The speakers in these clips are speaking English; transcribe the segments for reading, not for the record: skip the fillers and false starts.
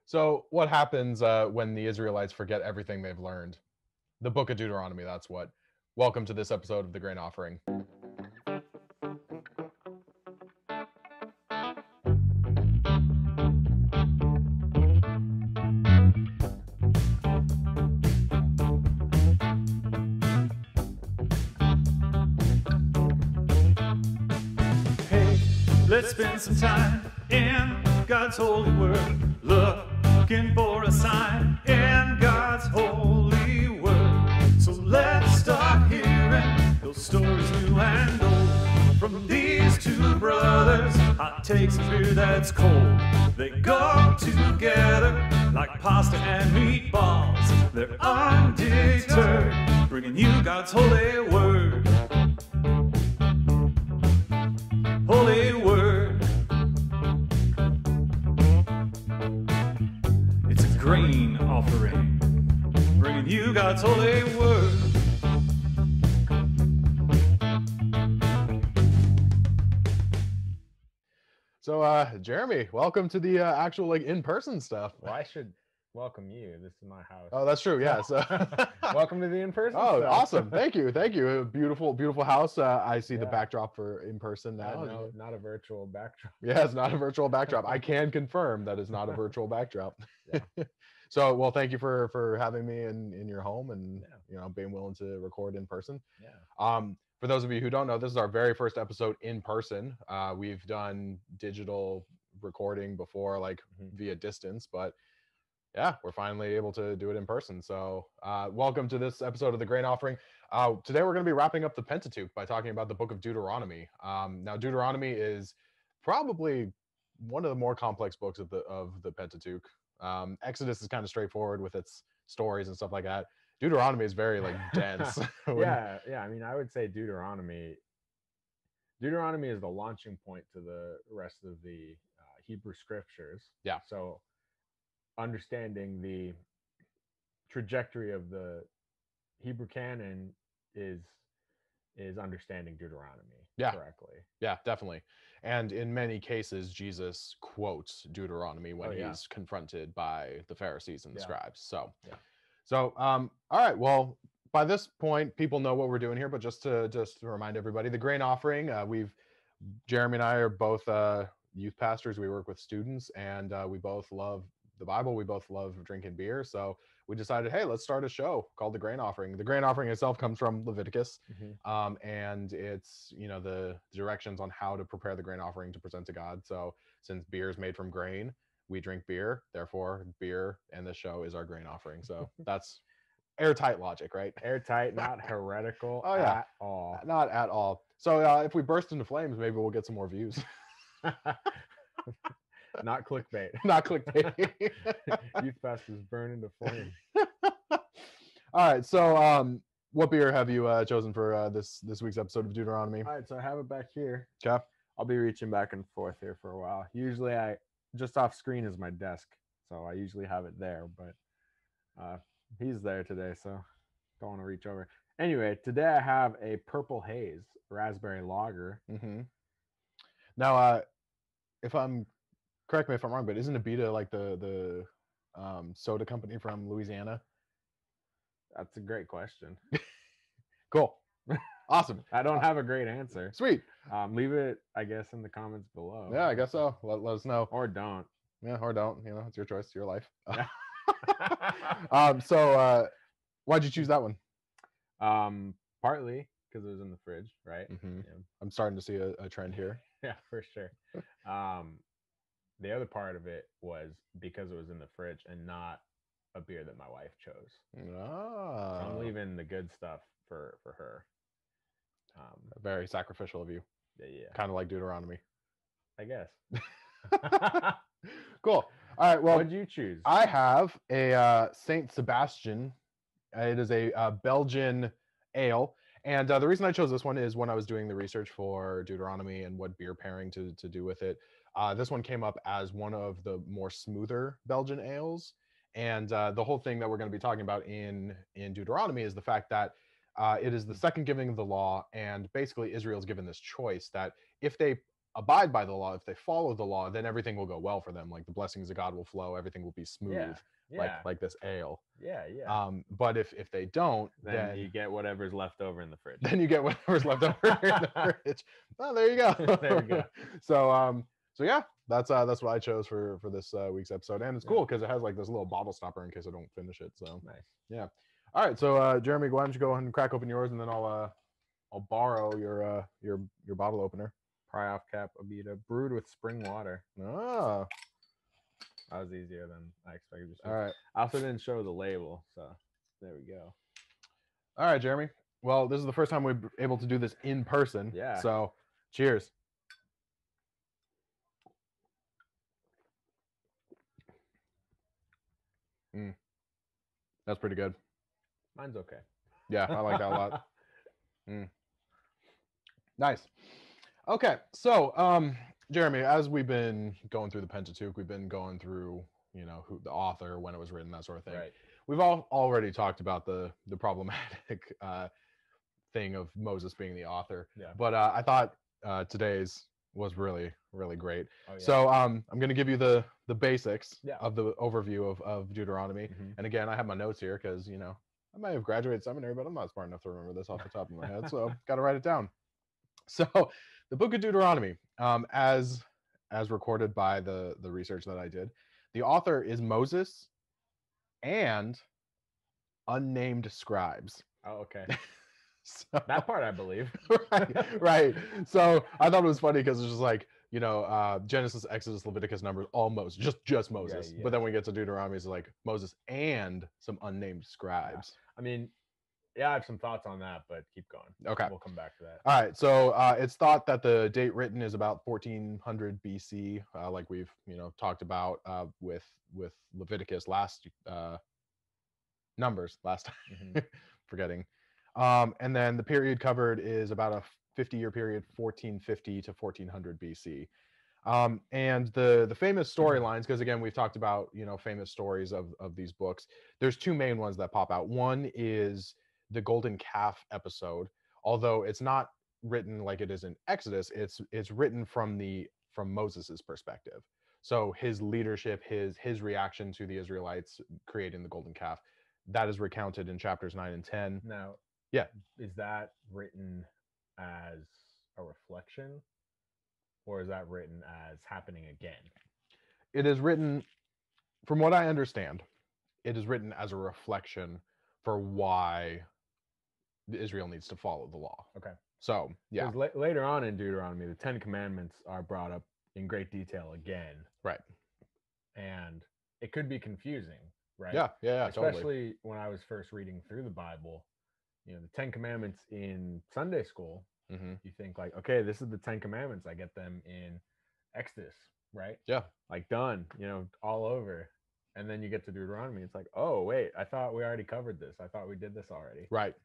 So what happens when the Israelites forget everything they've learned? The book of Deuteronomy, that's what. Welcome to this episode of The Grain Offering. Hey, let's spend some time in God's holy word, looking for a sign in God's holy word. So let's start hearing those stories new and old from these two brothers. Hot takes and beer that's cold, they go together like pasta and meatballs. They're undeterred, bringing you God's holy word. Holy word. It's a grain offering, bringing you God's holy word. So Jeremy, welcome to the actual in-person stuff. Well, I should welcome you. This is my house. Oh, that's true. Yeah. So Welcome to the in-person Oh, stuff. awesome. Thank you. Thank you. A beautiful house. I see the Yeah. backdrop for in-person now. No, not a virtual backdrop. Yeah, it's not a virtual backdrop. I can confirm that it's not a virtual backdrop. Yeah. So, well, thank you for having me in your home and Yeah. being willing to record in person. Yeah. For those of you who don't know, this is our very first episode in person. We've done digital recording before, like via distance, but yeah, we're finally able to do it in person. So welcome to this episode of The Grain Offering. Today we're going to be wrapping up the Pentateuch by talking about the book of Deuteronomy. Now, Deuteronomy is probably one of the more complex books of the Pentateuch. Exodus is kind of straightforward with its stories and stuff like that. Deuteronomy is very dense. Yeah. I mean, I would say Deuteronomy is the launching point to the rest of the Hebrew scriptures. Yeah. So understanding the trajectory of the Hebrew canon is understanding Deuteronomy correctly. Yeah, definitely. And in many cases, Jesus quotes Deuteronomy when he's confronted by the Pharisees and the scribes. So, all right. Well, by this point, people know what we're doing here, but just to remind everybody, the Grain Offering, Jeremy and I are both youth pastors. We work with students, and we both love the Bible. We both love drinking beer. So we decided, hey, let's start a show called The Grain Offering. The Grain Offering itself comes from Leviticus, and it's, the directions on how to prepare the grain offering to present to God. So since beer is made from grain, we drink beer, therefore beer and the show is our grain offering. So that's airtight logic, right? Airtight, not heretical at all. Not at all. So if we burst into flames, maybe we'll get some more views. Not clickbait. Not clickbait. Youth pastors burn into flame. All right. So what beer have you chosen for this week's episode of Deuteronomy? All right, so I have it back here. Okay. I'll be reaching back and forth here for a while. Usually just off screen is my desk, so I usually have it there, but he's there today, so don't want to reach over. Anyway, today I have a Purple Haze raspberry lager. Now, correct me if I'm wrong, but isn't Abita like the soda company from Louisiana? That's a great question. Cool. Awesome. I don't have a great answer. Sweet. Leave it, I guess, in the comments below. Yeah, I guess so. Let us know. Or don't. Yeah, or don't. It's your choice, your life. Yeah. So why'd you choose that one? Partly because it was in the fridge, right? Yeah. I'm starting to see a trend here. Yeah, for sure. The other part of it was because it was in the fridge and not a beer that my wife chose. Oh. So I'm leaving the good stuff for her. Very sacrificial of you. Yeah. Kind of like Deuteronomy. I guess. Cool. All right. Well, what'd you choose? I have a Saint Sebastian. It is a Belgian ale. And the reason I chose this one is when I was doing the research for Deuteronomy and what beer pairing to do with it, this one came up as one of the more smoother Belgian ales. And the whole thing that we're going to be talking about in Deuteronomy is the fact that it is the second giving of the law, and basically Israel's given this choice that if they abide by the law, if they follow the law, then everything will go well for them. Like the blessings of God will flow, everything will be smooth, like this ale. But if they don't, then you get whatever's left over in the fridge. Then you get whatever's left over in the fridge. Oh, there you go. There we go. So yeah, that's what I chose for this week's episode, and it's cool because it has like this little bottle stopper in case I don't finish it. So nice. Yeah. All right. So Jeremy, why don't you go ahead and crack open yours, and then I'll borrow your bottle opener. Pry off cap Abita, brewed with spring water. Ah, that was easier than I expected. All right. I also didn't show the label, so there we go. All right, Jeremy. Well, this is the first time we're able to do this in person. Yeah. So, cheers. That's pretty good. Mine's okay. Yeah, I like that a lot. Nice. Okay, so Jeremy, as we've been going through the Pentateuch, we've been going through, who the author, when it was written, that sort of thing. Right. We've already talked about the problematic thing of Moses being the author. Yeah. But I thought today's was really, really great. Oh, yeah. So I'm going to give you the basics Yeah. of the overview of Deuteronomy. Mm-hmm. And again, I have my notes here because, I might have graduated seminary, but I'm not smart enough to remember this off the top of my head. So got to write it down. So the book of Deuteronomy, as recorded by the research that I did, the author is Moses and unnamed scribes. Oh, okay. So, that part I believe. right. So I thought it was funny because it's just like, Genesis, Exodus, Leviticus, Numbers, all Moses, just Moses. Yeah. But then when we get to Deuteronomy, it's like Moses and some unnamed scribes. Yeah. I mean, yeah, I have some thoughts on that, but keep going. Okay. We'll come back to that. All right. So it's thought that the date written is about 1400 BC, like we've, talked about with Leviticus last, Numbers last time, Mm-hmm. forgetting. And then the period covered is about a 50-year period, 1450 to 1400 BC. And the famous storylines, because again, we've talked about, famous stories of these books. There's two main ones that pop out. One is the golden calf episode, although it's not written like it is in Exodus. It's written from Moses's perspective. So his leadership, his reaction to the Israelites creating the golden calf, that is recounted in chapters 9 and 10. Now, yeah, is that written as a reflection, or is that written as happening again? It is written, from what I understand, it is written as a reflection for why Israel needs to follow the law. Okay. So, yeah. Later on in Deuteronomy, the 10 Commandments are brought up in great detail again. Right. And it could be confusing, right? Yeah, Especially totally. When I was first reading through the Bible, the 10 Commandments in Sunday school, mm-hmm. You think like, okay, this is the 10 Commandments. I get them in Exodus, right? Yeah. Like done, all over. And then you get to Deuteronomy. It's like, oh, wait, I thought we already covered this. I thought we did this already. Right.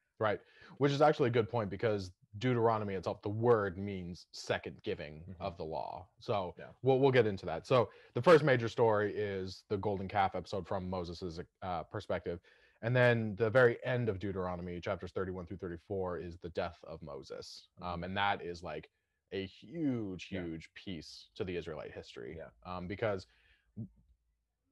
Which is actually a good point because Deuteronomy itself, the word means second giving mm-hmm. of the law. So yeah. we'll get into that. So the first major story is the golden calf episode from Moses's perspective. And then the very end of Deuteronomy, chapters 31 through 34, is the death of Moses. Mm-hmm. And that is like a huge piece to the Israelite history. Yeah. Because,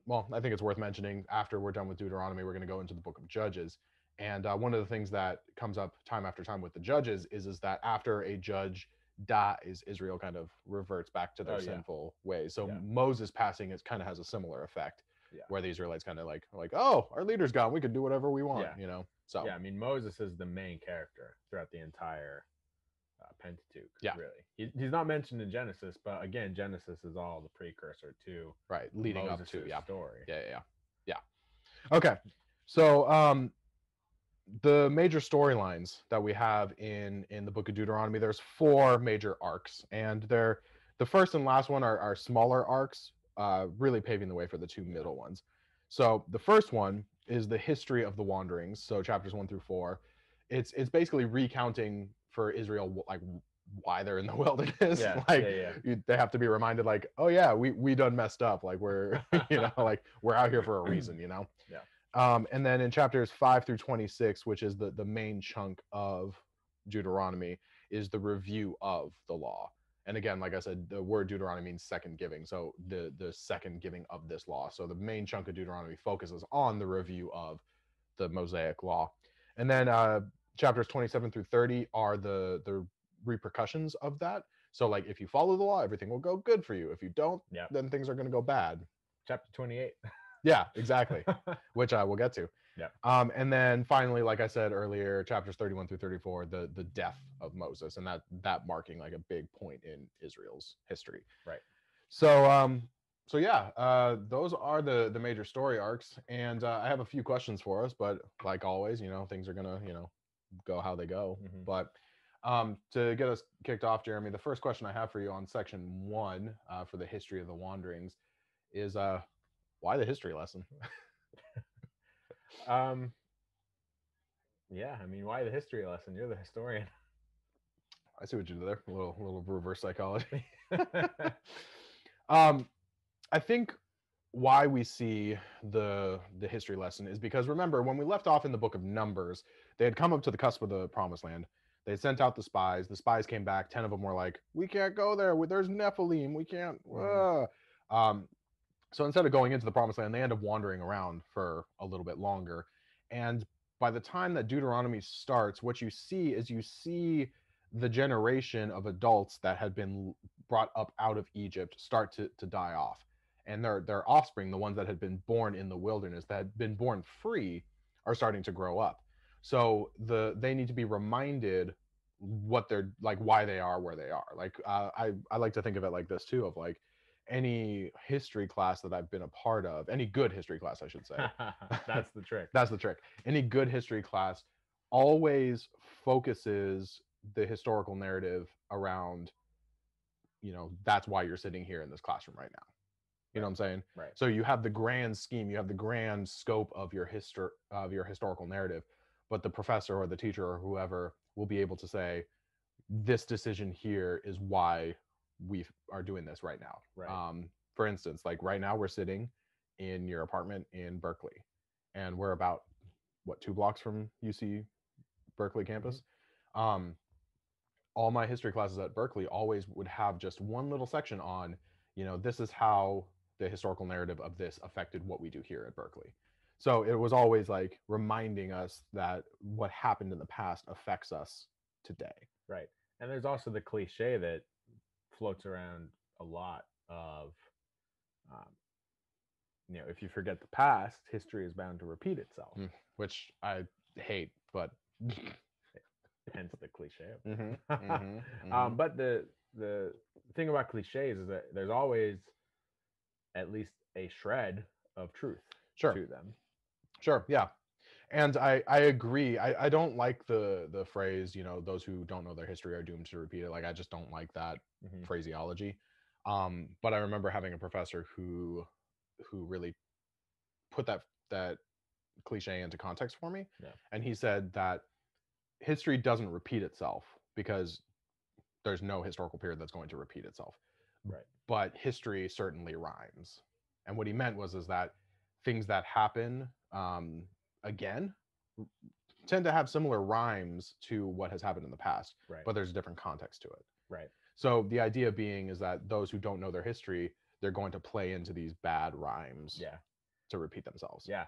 well, I think it's worth mentioning after we're done with Deuteronomy, we're going to go into the book of Judges. And one of the things that comes up time after time with the judges is that after a judge dies, Israel kind of reverts back to their sinful ways. So Moses passing kind of has a similar effect. Yeah. Where the Israelites kind of like, oh, our leader's gone, we can do whatever we want, So yeah, I mean, Moses is the main character throughout the entire Pentateuch. Yeah, really, he's not mentioned in Genesis, but again, Genesis is all the precursor to leading Moses' up to story. Yeah. Okay, so the major storylines that we have in the book of Deuteronomy, there's 4 major arcs, and the first and last one are smaller arcs. Really paving the way for the 2 middle ones. So the first one is the history of the wanderings. So chapters 1 through 4, it's basically recounting for Israel like why they're in the wilderness. They have to be reminded like, oh yeah, we done messed up. Like we're like we're out here for a reason. Yeah. And then in chapters 5 through 26, which is the main chunk of Deuteronomy, is the review of the law. And again, like I said, the word Deuteronomy means second giving. So the second giving of this law. So the main chunk of Deuteronomy focuses on the review of the Mosaic law. And then chapters 27 through 30 are the repercussions of that. So like if you follow the law, everything will go good for you. If you don't, then things are going to go bad. Chapter 28. Yeah, exactly. Which I will get to. Yeah. And then finally, like I said earlier, chapters 31 through 34, the death of Moses, and that marking like a big point in Israel's history. Right. So those are the major story arcs, and I have a few questions for us, but like always, things are gonna go how they go. Mm-hmm. But to get us kicked off, Jeremy, the first question I have for you on section 1 for the history of the wanderings is why the history lesson? Yeah, I mean, why the history lesson? You're the historian. I see what you did there. A little reverse psychology. I think why we see the history lesson is because, remember, when we left off in the book of Numbers, they had come up to the cusp of the promised land. They sent out the spies. The spies came back. 10 of them were like, we can't go there. There's Nephilim. We can't. So instead of going into the promised land, they end up wandering around for a little bit longer. And by the time that Deuteronomy starts, what you see the generation of adults that had been brought up out of Egypt start to die off. And their offspring, the ones that had been born in the wilderness, that had been born free, are starting to grow up. So they need to be reminded what they're like, why they are where they are. Like I like to think of it like this too, of like any history class that I've been a part of, any good history class, I should say. That's the trick. That's the trick. Any good history class always focuses the historical narrative around, that's why you're sitting here in this classroom right now. You know what I'm saying? Right. So you have the grand scheme, you have the grand scope of your historical narrative, but the professor or the teacher or whoever will be able to say, this decision here is why we are doing this right now. Right. For instance, like right now we're sitting in your apartment in Berkeley, and we're about 2 blocks from UC Berkeley campus. Mm-hmm. All my history classes at Berkeley always would have just one little section on, this is how the historical narrative of this affected what we do here at Berkeley. So it was always like reminding us that what happened in the past affects us today. Right. And there's also the cliche that floats around a lot of, if you forget the past, history is bound to repeat itself. Which I hate, but hence the cliche. Mm-hmm, mm-hmm, mm-hmm. But the thing about cliches is that there's always at least a shred of truth to them. Sure, yeah. And I agree. I don't like the phrase, those who don't know their history are doomed to repeat it. Like, I just don't like that phraseology. But I remember having a professor who really put that cliche into context for me. Yeah. And he said that history doesn't repeat itself because there's no historical period that's going to repeat itself. Right. But history certainly rhymes. And what he meant was that things that happen again tend to have similar rhymes to what has happened in the past, right. But there's a different context to it. Right. So the idea being is that those who don't know their history, they're going to play into these bad rhymes to repeat themselves. Yeah.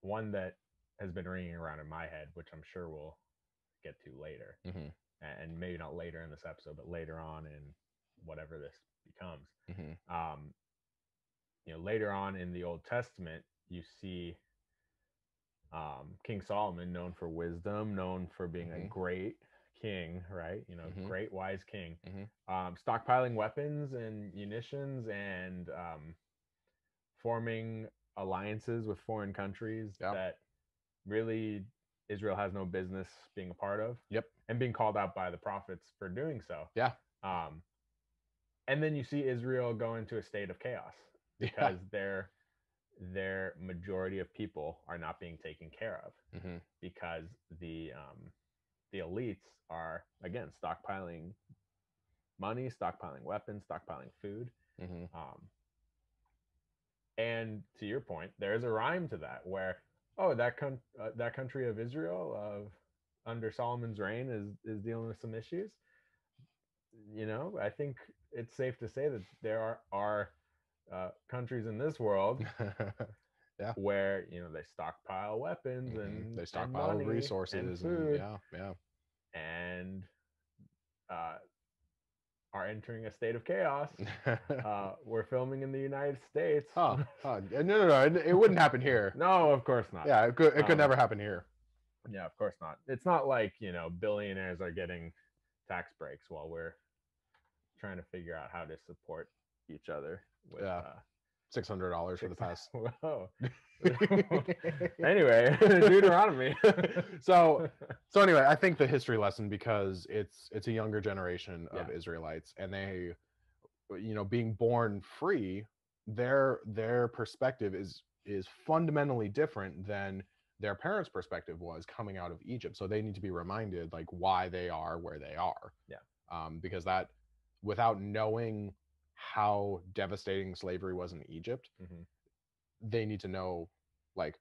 One that has been ringing around in my head, which I'm sure we'll get to later, and maybe not later in this episode, but later on in whatever this becomes. Later on in the Old Testament, you see King Solomon, known for wisdom, known for being a great king, right? Great wise king, stockpiling weapons and munitions and forming alliances with foreign countries that really Israel has no business being a part of. Yep. And being called out by the prophets for doing so. Yeah. And then you see Israel go into a state of chaos because their majority of people are not being taken care of because the elites are, again, stockpiling money, stockpiling weapons, stockpiling food. And to your point, there's a rhyme to that where, that country of Israel under Solomon's reign is dealing with some issues. I think it's safe to say that there are countries in this world yeah, where they stockpile weapons and they stockpile money resources and food yeah, and are entering a state of chaos. We're filming in the United States. no, it wouldn't happen here. No, of course not. Yeah, it could never happen here. Yeah, of course not. It's not like billionaires are getting tax breaks while we're trying to figure out how to support each other with $600 for the past. Whoa. Anyway, Deuteronomy. so anyway, I think the history lesson, because it's a younger generation of Israelites, and they, being born free, their perspective is fundamentally different than their parents' perspective was coming out of Egypt. So they need to be reminded like why they are where they are. Yeah. Because that, without knowing how devastating slavery was in Egypt, they need to know like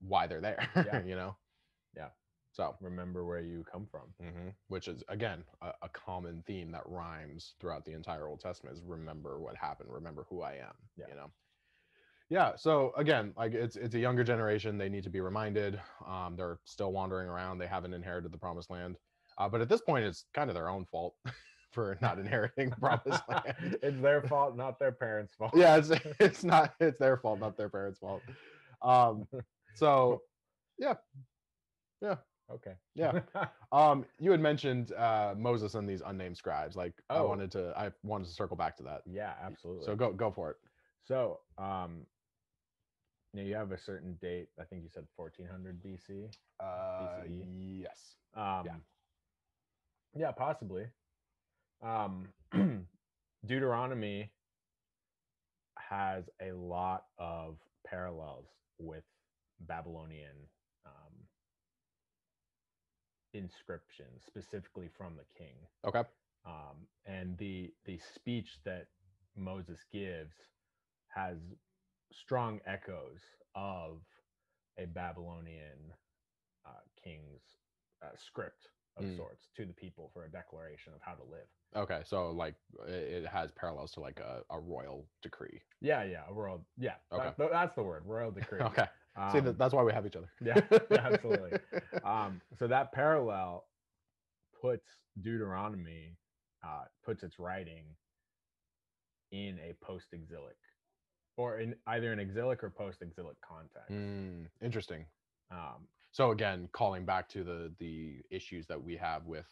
why they're there. Yeah. So remember where you come from, which is again a common theme that rhymes throughout the entire Old Testament, is remember what happened, remember who I am. Yeah, so again, like it's a younger generation. They need to be reminded. They're still wandering around. They haven't inherited the promised land, but at this point it's kind of their own fault for not inheriting the promised land. It's their fault, not their parents' fault. Yeah, it's their fault, not their parents' fault. So yeah. Okay. Yeah. You had mentioned Moses and these unnamed scribes. Like I wanted to circle back to that. Yeah, absolutely. So go for it. So you have a certain date. I think you said 1400 BC. BCE. Yes. Yeah, possibly. Deuteronomy has a lot of parallels with Babylonian inscriptions, specifically from the king. Okay. And the speech that Moses gives has strong echoes of a Babylonian king's script of sorts to the people for a declaration of how to live. Okay, so like it has parallels to like a royal decree. Yeah, a royal. Yeah, okay. That's the word, royal decree. Okay. See, that's why we have each other. Yeah, absolutely. So that parallel puts Deuteronomy, puts its writing in a post-exilic, or in either an exilic or post-exilic context. Interesting. So again, calling back to the issues that we have with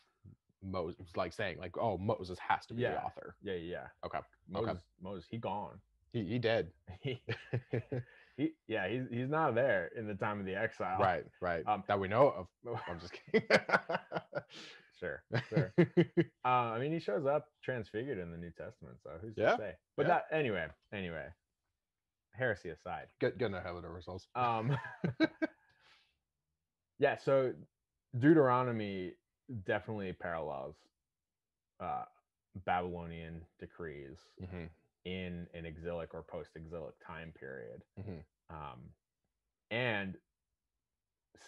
Moses, like saying like, oh, Moses has to be the author. Yeah. Okay. Moses, he gone. He dead. He's not there in the time of the exile. Right. That we know of. I'm just kidding. Sure. I mean, he shows up transfigured in the New Testament, so who's to say? But that anyway. Heresy aside, getting ahead of ourselves. Yeah. So Deuteronomy definitely parallels Babylonian decrees in an exilic or post-exilic time period, and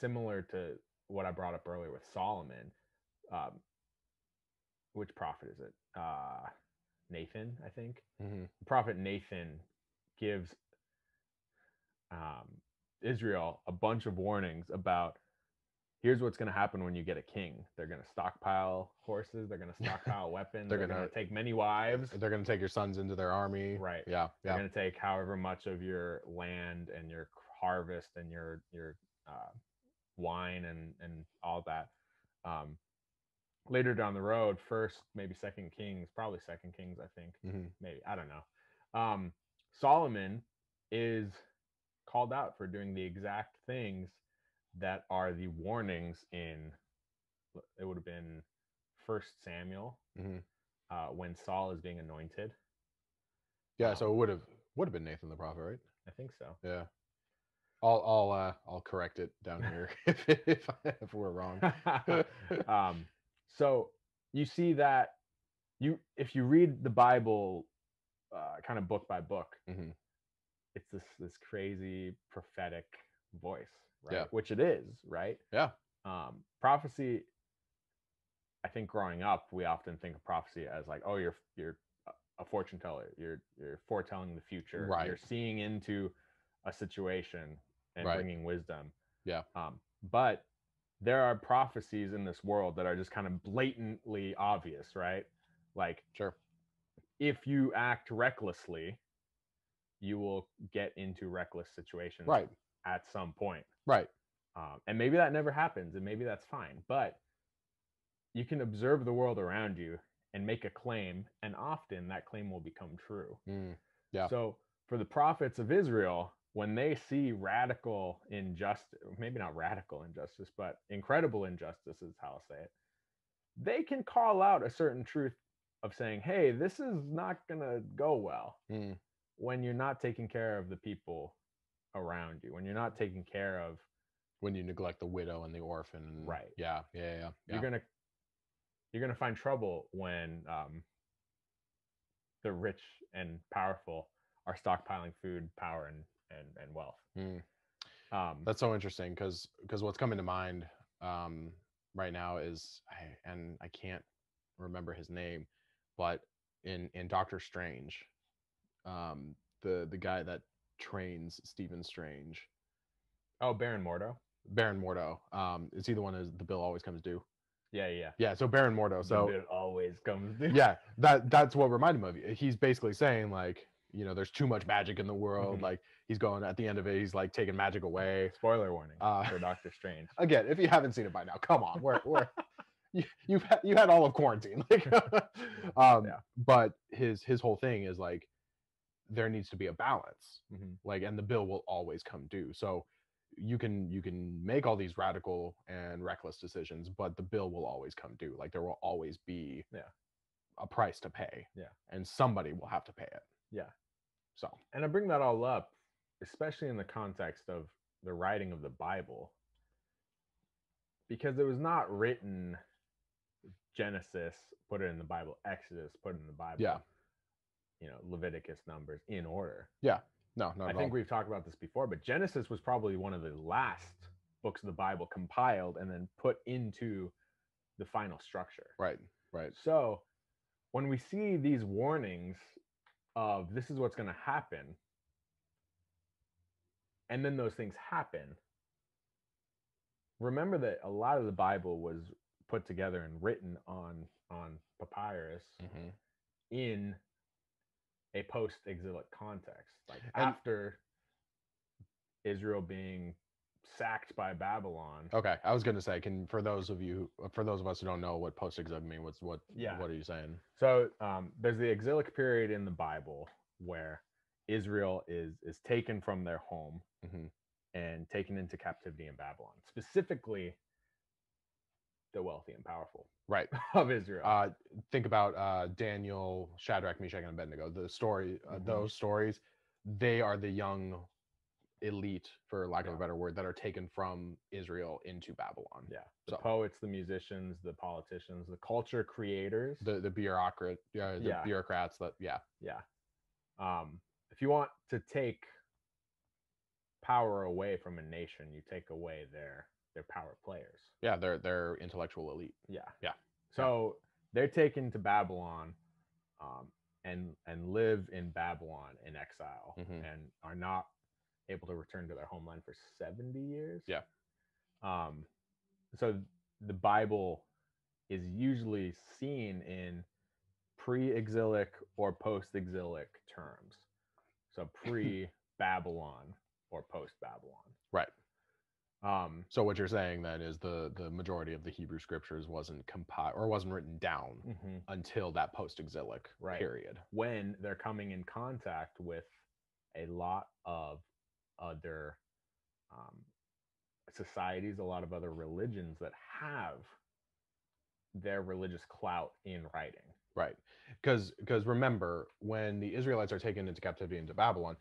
similar to what I brought up earlier with Solomon. Which prophet is it? Nathan, I think. Prophet Nathan gives Israel a bunch of warnings about, here's what's going to happen when you get a king. They're going to stockpile horses. They're going to stockpile weapons. They're going to take many wives. They're going to take your sons into their army. Right. Yeah. They're going to take however much of your land and your harvest and your wine and all that. Later down the road, first, maybe Second Kings, probably Second Kings, I think. Maybe. I don't know. Solomon is called out for doing the exact things that are the warnings in, it would have been First Samuel, when Saul is being anointed. Yeah, so it would have been Nathan the prophet, right? I think so. Yeah. I'll correct it down here if we're wrong. So you see that if you read the Bible kind of book by book, it's this crazy prophetic voice, right? Yeah. Which it is, right? Yeah. Prophecy I think growing up, we often think of prophecy as like, oh, you're a fortune teller. You're foretelling the future. Right. You're seeing into a situation and Right. bringing wisdom. Yeah. But there are prophecies in this world that are just kind of blatantly obvious, right? Like, Sure. if you act recklessly, you will get into reckless situations Right. at some point. Right. And maybe that never happens, and maybe that's fine. But you can observe the world around you and make a claim, and often that claim will become true. Yeah. So for the prophets of Israel, when they see radical injustice, maybe not radical injustice, but incredible injustice is how I'll say it, they can call out a certain truth of saying, hey, this is not going to go well when you're not taking care of the people around you, when you're not taking care of... When you neglect the widow and the orphan. Right. Yeah. You're gonna find trouble when the rich and powerful are stockpiling food, power, and wealth. That's so interesting because what's coming to mind right now is I can't remember his name, but in Doctor Strange, the guy that trains Stephen Strange. Oh, Baron Mordo. Baron Mordo. Is he the one that the bill always comes due? Yeah. So Baron Mordo. So it always comes due. Yeah, that's what reminded me of you. He's basically saying like, there's too much magic in the world. Like he's going at the end of it, he's like taking magic away. Spoiler warning for Doctor Strange. Again, if you haven't seen it by now, come on, we're you had all of quarantine. Like, but his whole thing is like there needs to be a balance. Like, and the bill will always come due. So you can make all these radical and reckless decisions, but the bill will always come due. Like there will always be a price to pay, and somebody will have to pay it. So, and I bring that all up especially in the context of the writing of the Bible, because it was not written Genesis, put it in the Bible, Exodus, put it in the Bible, Leviticus, Numbers, in order. No, not I think we've talked about this before, but Genesis was probably one of the last books of the Bible compiled and then put into the final structure. Right. So when we see these warnings of this is what's going to happen, and then those things happen, remember that a lot of the Bible was put together and written on papyrus in a post-exilic context, like after Israel being sacked by Babylon. Okay, I was going to say, for those of us who don't know what post-exilic means, what are you saying? So there's the exilic period in the Bible where Israel is taken from their home and taken into captivity in Babylon, specifically the wealthy and powerful of Israel. Think about Daniel, Shadrach, Meshach, and Abednego. The story, those stories, they are the young elite, for lack of a better word, that are taken from Israel into Babylon. The poets, the musicians, the politicians, the culture creators, the bureaucrat, bureaucrats. If you want to take power away from a nation, you take away their power players. Their intellectual elite. So they're taken to Babylon and live in Babylon in exile and are not able to return to their homeland for 70 years. So the Bible is usually seen in pre-exilic or post-exilic terms. So pre-Babylon or post-Babylon. Right. So what you're saying then is the majority of the Hebrew scriptures wasn't compiled or wasn't written down until that post-exilic period, when they're coming in contact with a lot of other societies, a lot of other religions that have their religious clout in writing. Right. Because remember, when the Israelites are taken into captivity into Babylon,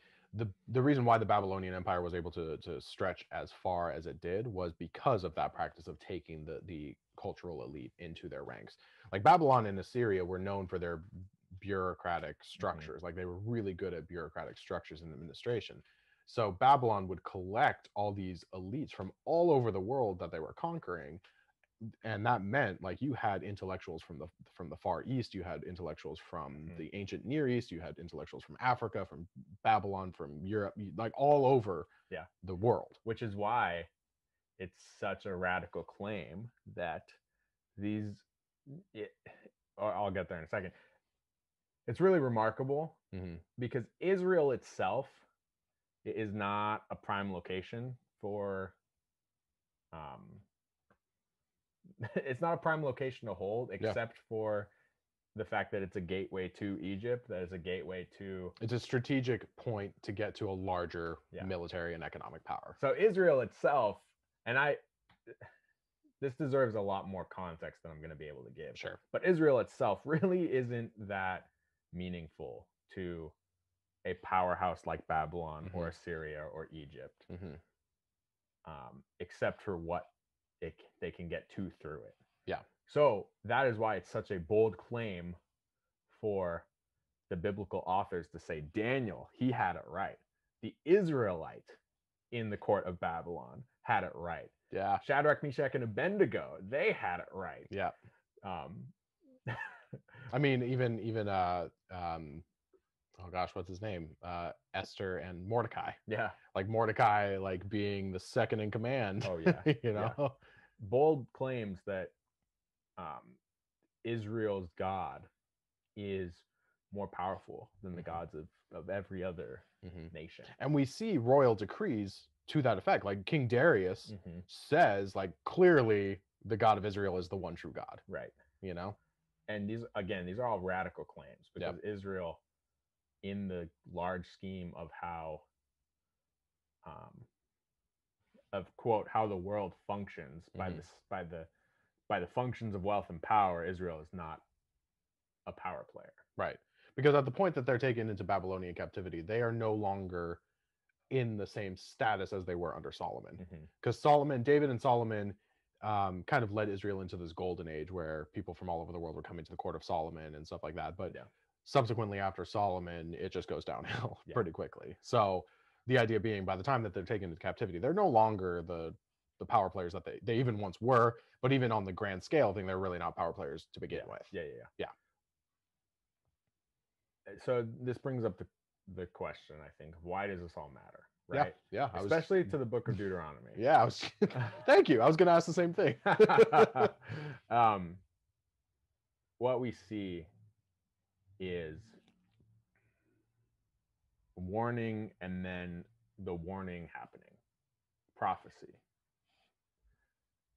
the reason why the Babylonian Empire was able to stretch as far as it did was because of that practice of taking the cultural elite into their ranks. Like Babylon and Assyria were known for their bureaucratic structures. Like they were really good at bureaucratic structures and administration. So Babylon would collect all these elites from all over the world that they were conquering, and that meant like you had intellectuals from the Far East, you had intellectuals from the ancient Near East, you had intellectuals from Africa, from Babylon, from Europe, like all over the world. Which is why it's such a radical claim that I'll get there in a second. It's really remarkable because Israel itself is not a prime location for it's not a prime location to hold, except for the fact that it's a gateway to Egypt, that is a gateway to... It's a strategic point to get to a larger military and economic power. So Israel itself, and this deserves a lot more context than I'm going to be able to give. Sure. But Israel itself really isn't that meaningful to a powerhouse like Babylon or Assyria or Egypt, except for what they can get to through it. Yeah. So that is why it's such a bold claim for the biblical authors to say, Daniel, he had it right. The Israelite in the court of Babylon had it right. Yeah. Shadrach, Meshach, and Abednego, they had it right. Yeah. I mean, even oh gosh, what's his name? Esther and Mordecai. Yeah. Like Mordecai, like being the second in command. Oh yeah. You know, yeah. Bold claims that Israel's God is more powerful than the gods of every other nation. And we see royal decrees to that effect. Like King Darius says, like, clearly the God of Israel is the one true God. Right. You know? And these are all radical claims because Israel, in the large scheme of how quote, how the world functions by the functions of wealth and power, Israel is not a power player. Right. Because at the point that they're taken into Babylonian captivity, they are no longer in the same status as they were under Solomon. Because David and Solomon kind of led Israel into this golden age where people from all over the world were coming to the court of Solomon and stuff like that. But subsequently after Solomon, it just goes downhill pretty quickly. So the idea being, by the time that they're taken into captivity, they're no longer the power players that they even once were. But even on the grand scale thing, they're really not power players to begin with. Yeah. So this brings up the question, I think, why does this all matter? Right? Yeah. Especially to the book of Deuteronomy. Yeah. Thank you. I was going to ask the same thing. What we see is warning, and then the warning happening. Prophecy.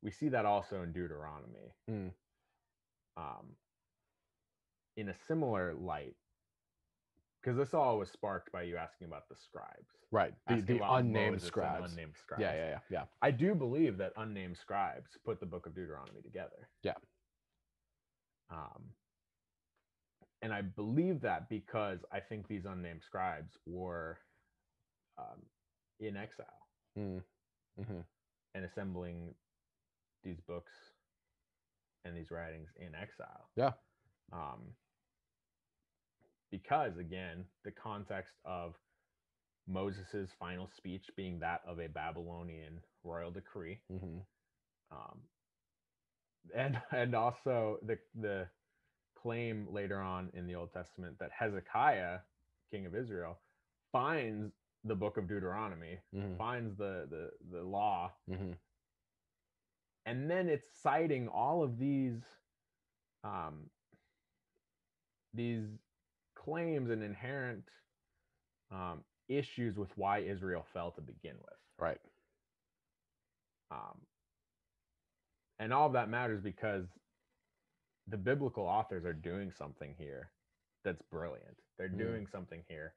We see that also in Deuteronomy. In a similar light, because this all was sparked by you asking about the scribes. Right. The unnamed scribes. Unnamed scribes. Yeah. I do believe that unnamed scribes put the book of Deuteronomy together. Yeah. And I believe that because I think these unnamed scribes were in exile and assembling these books and these writings in exile. Yeah. Because, again, the context of Moses's final speech being that of a Babylonian royal decree, and also the claim later on in the Old Testament that Hezekiah, king of Israel, finds the book of Deuteronomy, finds the law, and then it's citing all of these claims and inherent issues with why Israel fell to begin with. Right. And all of that matters because the biblical authors are doing something here that's brilliant. They're doing something here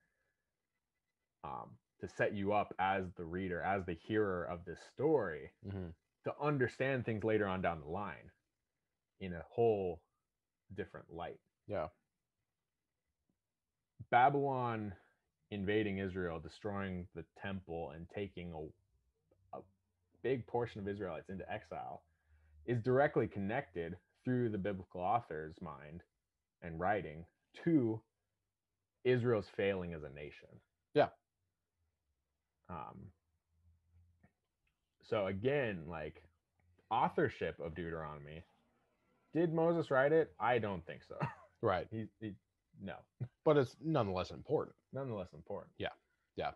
to set you up as the reader, as the hearer of this story, to understand things later on down the line in a whole different light. Yeah. Babylon invading Israel, destroying the temple, and taking a big portion of Israelites into exile is directly connected through the biblical author's mind and writing to Israel's failing as a nation. Yeah. So again, like, authorship of Deuteronomy, did Moses write it? I don't think so. Right. No. But it's nonetheless important. Nonetheless important. Yeah. Yeah.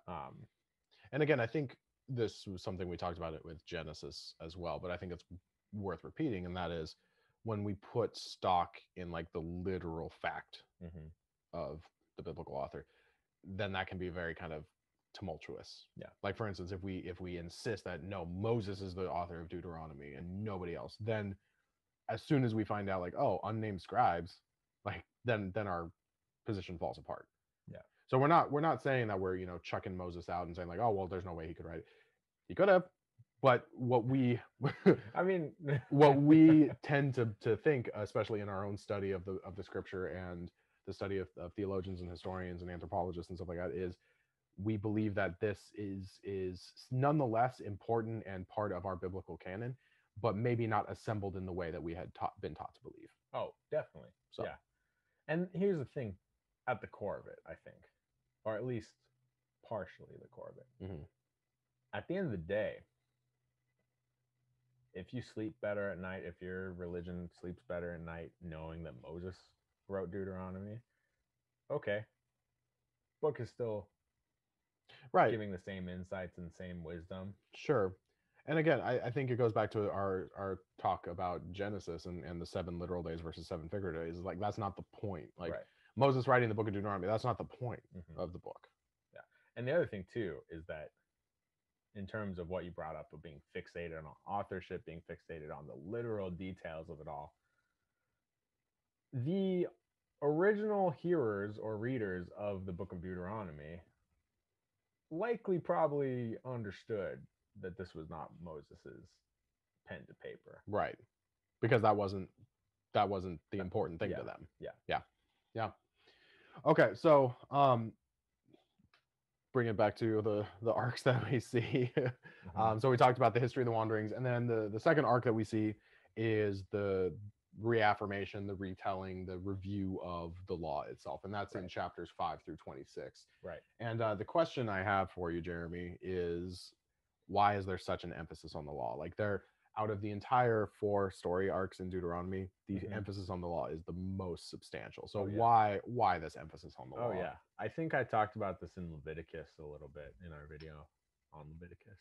And again, I think this was something we talked about it with Genesis as well, but I think it's worth repeating, and that is when we put stock in like the literal fact of the biblical author, then that can be very kind of tumultuous. Yeah. Like for instance, if we insist that no, Moses is the author of Deuteronomy and nobody else, then as soon as we find out like, oh, unnamed scribes, like then our position falls apart. Yeah. So we're not saying that we're, chucking Moses out and saying like, oh, well, there's no way he could write it. He could have, but what we I mean what we tend to think, especially in our own study of the scripture and the study of theologians and historians and anthropologists and stuff like that, is we believe that this is nonetheless important and part of our biblical canon, but maybe not assembled in the way that we had been taught to believe. Oh, definitely. So. Yeah. And here's the thing, at the core of it, I think, or at least partially the core of it. At the end of the day, if you sleep better at night, if your religion sleeps better at night knowing that Moses wrote Deuteronomy, okay, book is still right, giving the same insights and same wisdom. Sure. And again, I think it goes back to our talk about Genesis and the 7 literal days versus 7 figurative days. Like, that's not the point. Like, right. Moses writing the book of Deuteronomy, that's not the point of the book. Yeah. And the other thing, too, is that in terms of what you brought up of being fixated on authorship, being fixated on the literal details of it all, the original hearers or readers of the book of Deuteronomy likely probably understood that this was not Moses's pen to paper. Right. Because that wasn't the important thing to them. Yeah. Okay, so bring it back to the arcs that we see. So we talked about the history of the wanderings, and then the second arc that we see is the reaffirmation, the retelling, the review of the law itself, and that's in chapters 5 through 26. Right. And the question I have for you, Jeremy, is why is there such an emphasis on the law? Like, out of the entire 4 story arcs in Deuteronomy, the emphasis on the law is the most substantial. So why this emphasis on the law? Oh yeah, I think I talked about this in Leviticus a little bit in our video on Leviticus.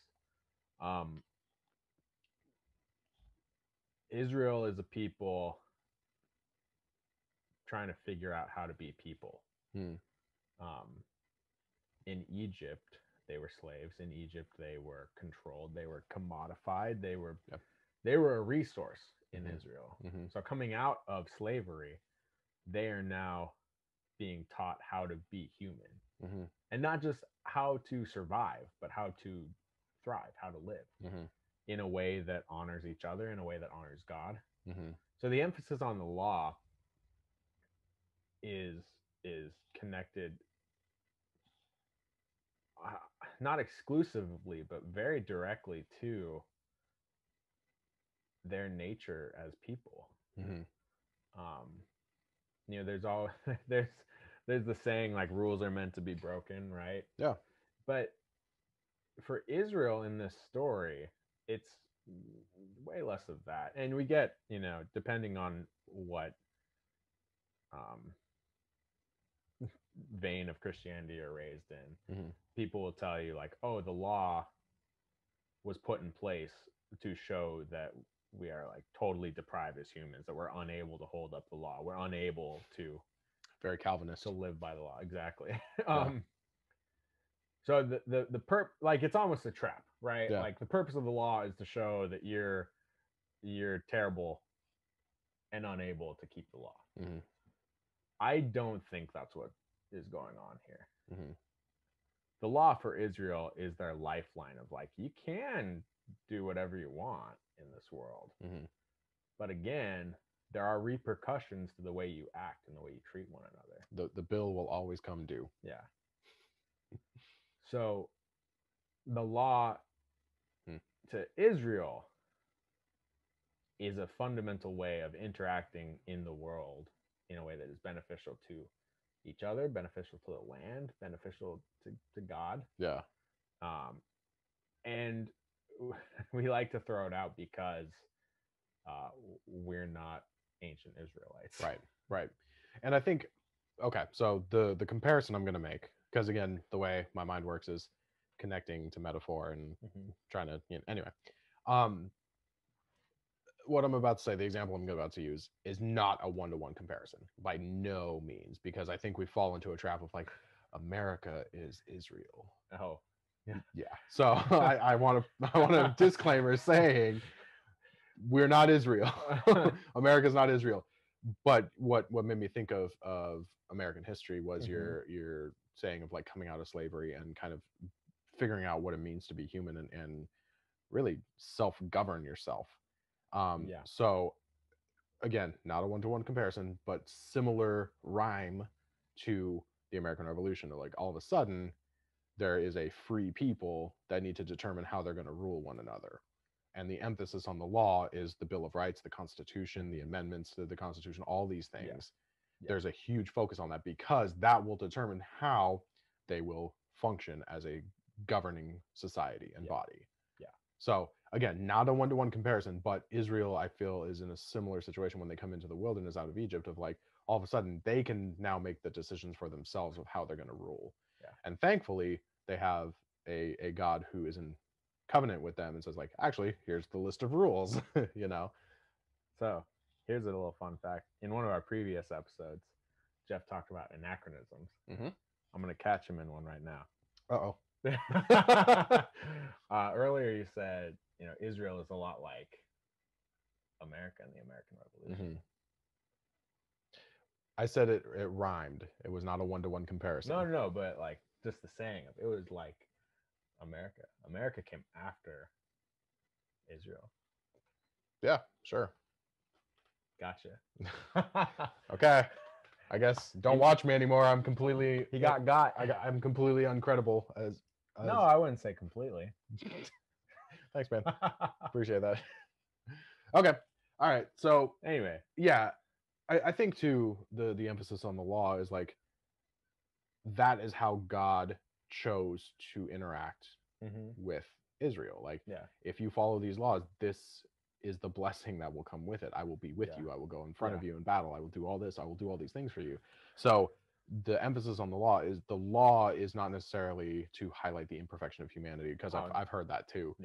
Israel is a people trying to figure out how to be people. In Egypt, they were slaves. In Egypt, they were controlled. They were commodified. They were a resource in Israel. So coming out of slavery, they are now being taught how to be human. And not just how to survive, but how to thrive, how to live in a way that honors each other, in a way that honors God. So the emphasis on the law is connected not exclusively, but very directly to their nature as people. There's the saying, like, rules are meant to be broken, right? Yeah. But for Israel in this story, it's way less of that. And we get, depending on what vein of Christianity you're raised in, people will tell you like, oh, the law was put in place to show that we are like totally deprived as humans, that we're unable to hold up the law, we're unable to, very Calvinist, to live by the law. Exactly. So like, it's almost a trap, right? Like, the purpose of the law is to show that you're terrible and unable to keep the law. I don't think that's what is going on here. The law for Israel is their lifeline of like, you can do whatever you want in this world. But again, there are repercussions to the way you act and the way you treat one another. The bill will always come due. Yeah. So the law to Israel is a fundamental way of interacting in the world in a way that is beneficial to each other, beneficial to the land, beneficial to God. Yeah. And we like to throw it out because we're not ancient Israelites. Right. And I think, okay, so the comparison I'm going to make, because again, the way my mind works is connecting to metaphor and trying to, anyway. What I'm about to say, the example I'm about to use, is not a one-to-one comparison by no means, because I think we fall into a trap of like, America is Israel. Oh, yeah. So I want a disclaimer saying we're not Israel. America's not Israel. But what made me think of American history was your saying of like coming out of slavery and kind of figuring out what it means to be human and really self-govern yourself. So again, not a one-to-one comparison, but similar rhyme to the American Revolution. Like all of a sudden, there is a free people that need to determine how they're going to rule one another. And the emphasis on the law is the Bill of Rights, the Constitution, the amendments to the Constitution, all these things. There's a huge focus on that because that will determine how they will function as a governing society and body. So again, not a one-to-one comparison, but Israel, I feel, is in a similar situation when they come into the wilderness out of Egypt of like, all of a sudden they can now make the decisions for themselves of how they're going to rule. And thankfully they have a God who is in covenant with them and says like, actually, here's the list of rules, So here's a little fun fact. In one of our previous episodes, Jeff talked about anachronisms. I'm going to catch him in one right now. Uh-oh. Earlier you said, Israel is a lot like America and the American Revolution. I said it rhymed. It was not a one-to-one comparison. No, but like just the saying of it was like America. America came after Israel. Yeah, sure. Gotcha. Okay. I guess don't watch me anymore. I'm completely I'm completely uncredible as No, I wouldn't say completely. Thanks, man. Appreciate that. Okay. All right. So anyway, yeah, I think too the emphasis on the law is like that is how God chose to interact with Israel. Like, if you follow these laws, this is the blessing that will come with it. I will be with you. I will go in front of you in battle. I will do all this. I will do all these things for you. So the emphasis on the law is not necessarily to highlight the imperfection of humanity, because I've heard that too.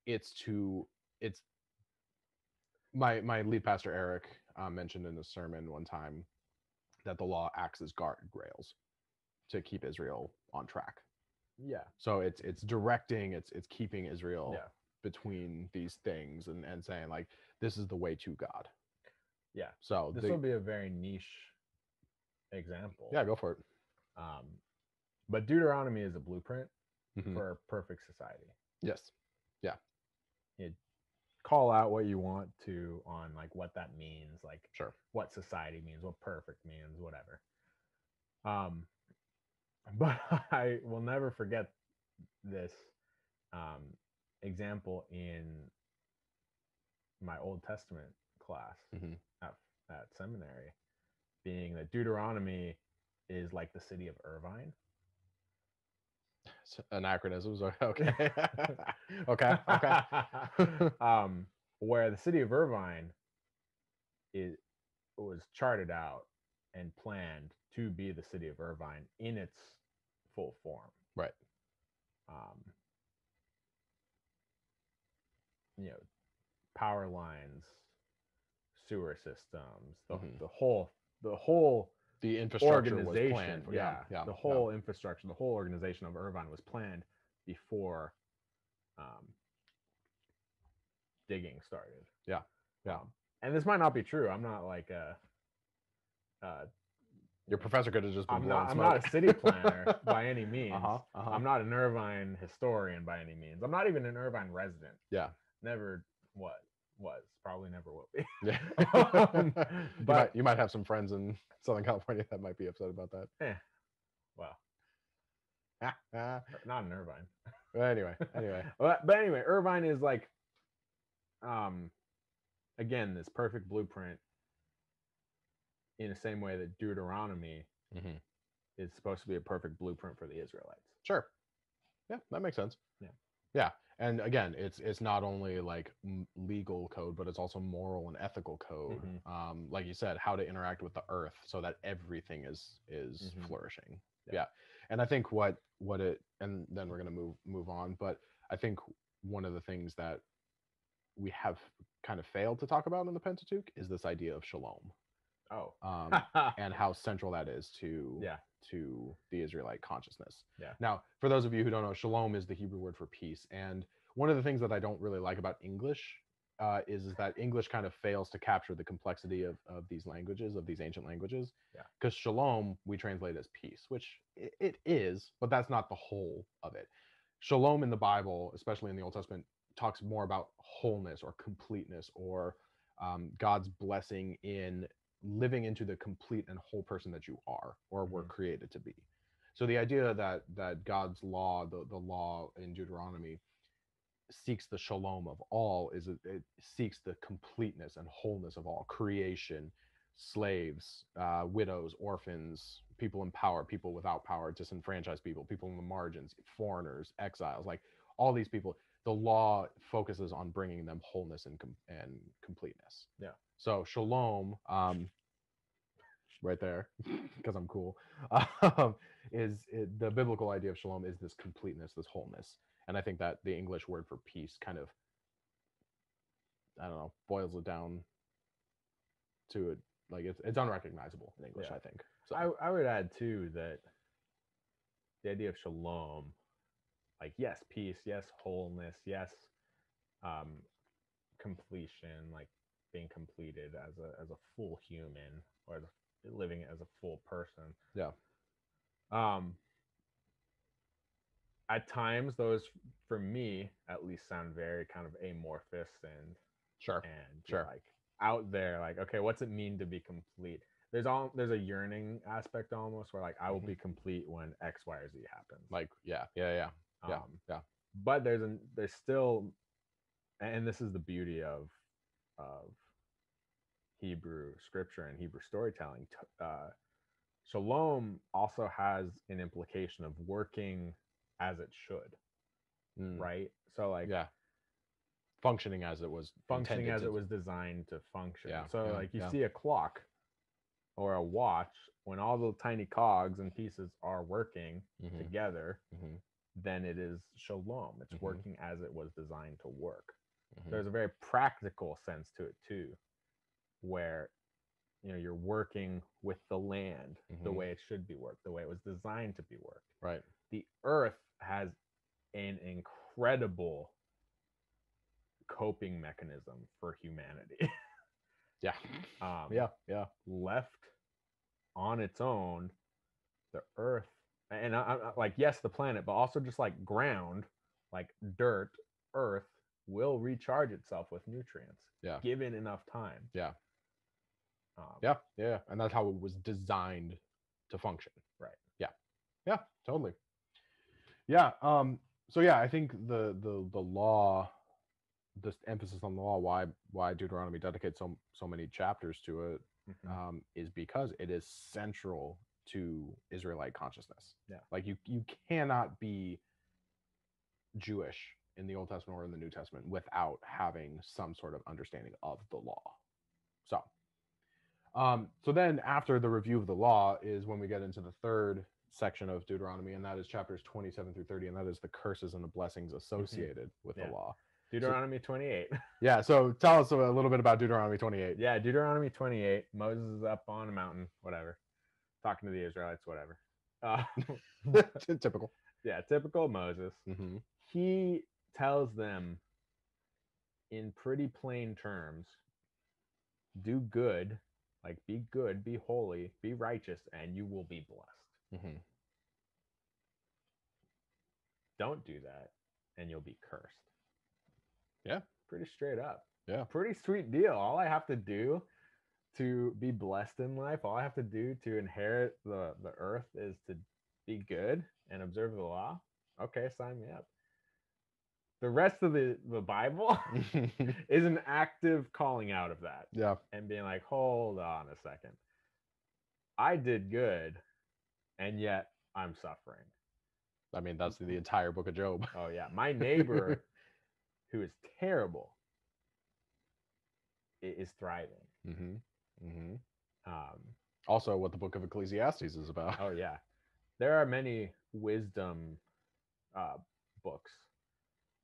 It's my lead pastor Eric mentioned in a sermon one time that the law acts as guardrails to keep Israel on track. So it's directing, it's keeping Israel between these things and saying like, this is the way to God. So this will be a very niche example. Yeah, go for it. But Deuteronomy is a blueprint for a perfect society. Yes. Yeah. You call out what you want to on like what that means, like what society means, what perfect means, whatever. But I will never forget this example in my Old Testament class at seminary, being that Deuteronomy is like the city of Irvine. Anachronisms. Okay. Okay. Where the city of Irvine was charted out and planned to be the city of Irvine in its full form. Right. Power lines, sewer systems, the whole the infrastructure was planned. The whole infrastructure, the whole organization of Irvine was planned before digging started. And this might not be true. I'm not like your professor could have just been blowing I'm smoke. not a city planner by any means. I'm not an Irvine historian by any means. I'm not even an Irvine resident. Never probably never will be. But you might have some friends in Southern California that might be upset about that. Well, not in Irvine. Anyway. But anyway, Irvine is like again, this perfect blueprint in the same way that Deuteronomy is supposed to be a perfect blueprint for the Israelites. Sure. Yeah, that makes sense. Yeah. And again, it's not only like legal code, but it's also moral and ethical code. Like you said, how to interact with the earth so that everything is flourishing. Yeah. And I think what it, and then we're gonna move on, but I think one of the things that we have kind of failed to talk about in the Pentateuch is this idea of shalom. Oh. And how central that is to the Israelite consciousness. Yeah. Now, for those of you who don't know, shalom is the Hebrew word for peace. And one of the things that I don't really like about English is that English kind of fails to capture the complexity of these languages, of these ancient languages. Yeah. Because shalom we translate as peace, which it is, but that's not the whole of it. Shalom in the Bible, especially in the Old Testament, talks more about wholeness or completeness or God's blessing in living into the complete and whole person that you are or were created to be. So the idea that God's law, the law in Deuteronomy, seeks the shalom of all is it seeks the completeness and wholeness of all creation, slaves, widows, orphans, people in power, people without power, disenfranchised people, people in the margins, foreigners, exiles, like all these people. The law focuses on bringing them wholeness and completeness. Yeah. So shalom, right there, because I'm cool, the biblical idea of shalom is this completeness, this wholeness. And I think that the English word for peace kind of, I don't know, boils it down to it. Like it's unrecognizable in English, I think. So I would add too that the idea of shalom, like yes, peace, yes, wholeness, yes, completion, like being completed as a full human or living as a full person. Yeah. At times those, for me at least, sound very kind of amorphous and like out there, like, okay, what's it mean to be complete? There's a yearning aspect almost where like I will be complete when X, Y, or Z happens. Like yeah. But there's still, and this is the beauty of Hebrew scripture and Hebrew storytelling. Shalom also has an implication of working as it should, right? So like functioning as it was designed to function. So like you see a clock or a watch, when all the tiny cogs and pieces are working together, then it is shalom. It's working as it was designed to work. There's a very practical sense to it too, where you're working with the land the way it should be worked, the way it was designed to be worked. Right. The earth has an incredible coping mechanism for humanity. Left on its own, the earth, and I like, yes, the planet, but also just like ground, like dirt, earth will recharge itself with nutrients given enough time. And that's how it was designed to function. Right. Yeah, totally. So I think the law, this emphasis on the law, why Deuteronomy dedicates so many chapters to it, is because it is central to Israelite consciousness. Like you cannot be Jewish in the Old Testament or in the New Testament without having some sort of understanding of the law. So then after the review of the law is when we get into the third section of Deuteronomy, and that is chapters 27 through 30, and that is the curses and the blessings associated with the law. Deuteronomy 28. So tell us a little bit about Deuteronomy 28. Deuteronomy 28. Moses is up on a mountain, whatever, talking to the Israelites, whatever. Typical. Typical Moses. He tells them in pretty plain terms, do good, like be good, be holy, be righteous, and you will be blessed. Don't do that and you'll be cursed. Pretty straight up. Pretty sweet deal. All I have to do to be blessed in life, all I have to do to inherit the earth is to be good and observe the law. Okay, sign me up. The rest of the Bible is an active calling out of that. And being like, hold on a second. I did good, and yet I'm suffering. I mean, that's the entire book of Job. Oh yeah, my neighbor who is terrible is thriving. Also, what the book of Ecclesiastes is about. Oh yeah, there are many wisdom books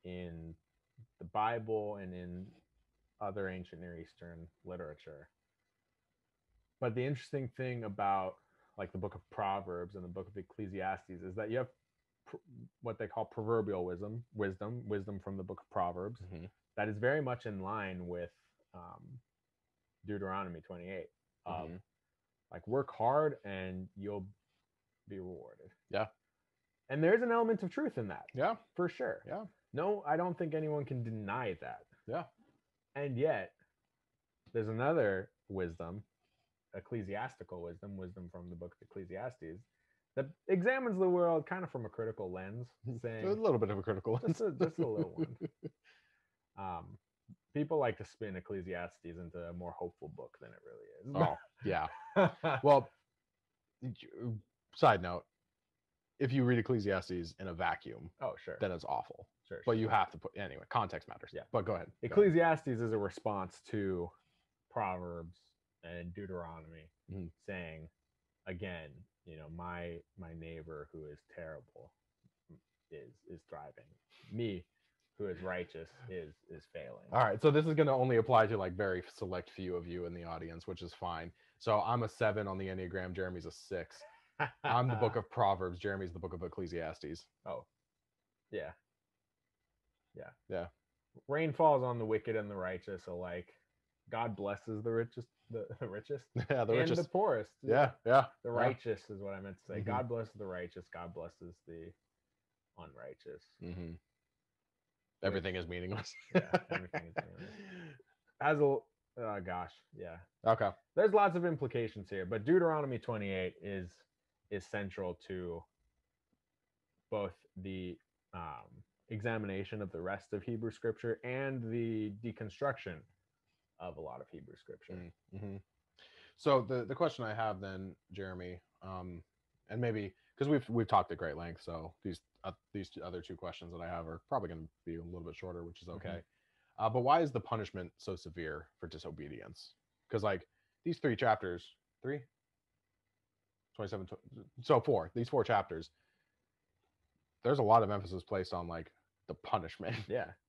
in the Bible and in other ancient Near Eastern literature. But the interesting thing about like the book of Proverbs and the book of Ecclesiastes is that you have what they call proverbial wisdom from the book of Proverbs that is very much in line with Deuteronomy 28 of like work hard and you'll be rewarded. Yeah. And there's an element of truth in that. Yeah. For sure. Yeah. No, I don't think anyone can deny that. Yeah. And yet, there's another wisdom, ecclesiastical wisdom from the book of Ecclesiastes, that examines the world kind of from a critical lens, saying a little bit of a critical lens. Just a little one. People like to spin Ecclesiastes into a more hopeful book than it really is. Oh, yeah. Well, side note, if you read Ecclesiastes in a vacuum, then it's awful. Sure. But you have to put, anyway, context matters. Yeah. But go ahead. Ecclesiastes is a response to Proverbs and Deuteronomy saying, again, my neighbor who is terrible is thriving. Me, who is righteous, is failing. All right. So this is going to only apply to like very select few of you in the audience, which is fine. So I'm a 7 on the Enneagram. Jeremy's a 6. I'm the book of Proverbs. Jeremy's the book of Ecclesiastes. Oh, yeah. Rain falls on the wicked and the righteous alike. God blesses the richest, the richest, yeah, the richest, and the poorest. Yeah. The righteous is what I meant to say. God blesses the righteous. God blesses the unrighteous. Everything is meaningless. Yeah, everything is meaningless. Yeah. Okay. There's lots of implications here, but Deuteronomy 28 is central to both the examination of the rest of Hebrew scripture and the deconstruction of a lot of Hebrew scripture. So the question I have then, Jeremy, and maybe because we've talked at great length, so these other 2 questions that I have are probably going to be a little bit shorter, which is okay. But why is the punishment so severe for disobedience? Because like these 3 chapters, 27, so 4, these 4 chapters, there's a lot of emphasis placed on like the punishment,